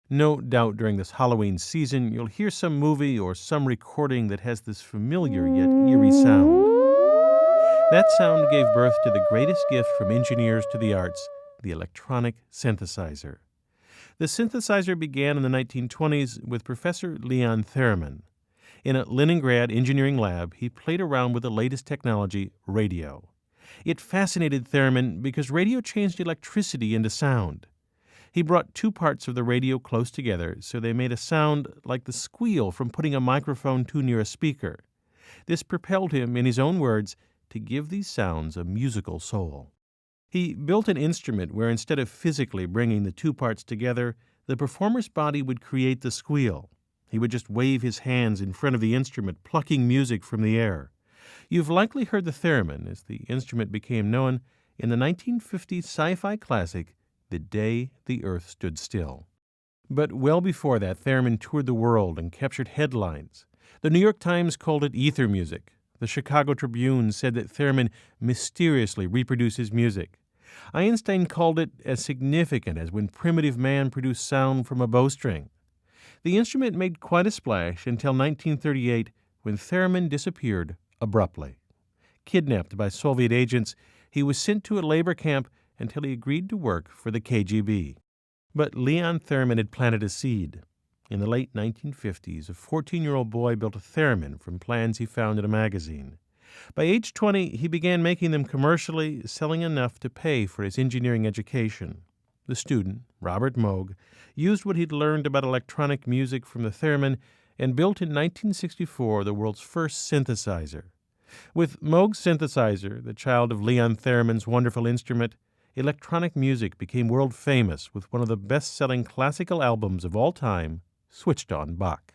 No doubt during this Halloween season, you'll hear some movie or some recording that has this familiar yet eerie sound. That sound gave birth to the greatest gift from engineers to the arts, the electronic synthesizer. The synthesizer began in the 1920s with Professor Leon Theremin. In a Leningrad engineering lab, he played around with the latest technology, radio. It fascinated Theremin because radio changed electricity into sound. He brought two parts of the radio close together so they made a sound like the squeal from putting a microphone too near a speaker. This propelled him, in his own words, to give these sounds a musical soul. He built an instrument where instead of physically bringing the two parts together, the performer's body would create the squeal. He would just wave his hands in front of the instrument, plucking music from the air. You've likely heard the theremin, as the instrument became known, in the 1950 sci-fi classic, The Day the Earth Stood Still. But well before that, theremin toured the world and captured headlines. The New York Times called it ether music. The Chicago Tribune said that theremin mysteriously reproduces music. Einstein called it as significant as when primitive man produced sound from a bowstring. The instrument made quite a splash until 1938, when theremin disappeared abruptly. Kidnapped by Soviet agents, he was sent to a labor camp until he agreed to work for the KGB. But Leon Theremin had planted a seed. In the late 1950s, a 14-year-old boy built a theremin from plans he found in a magazine. By age 20, he began making them commercially, selling enough to pay for his engineering education. The student, Robert Moog, used what he'd learned about electronic music from the theremin and built in 1964 the world's first synthesizer. With Moog's synthesizer, the child of Leon Theremin's wonderful instrument, electronic music became world famous with one of the best-selling classical albums of all time, Switched on Bach.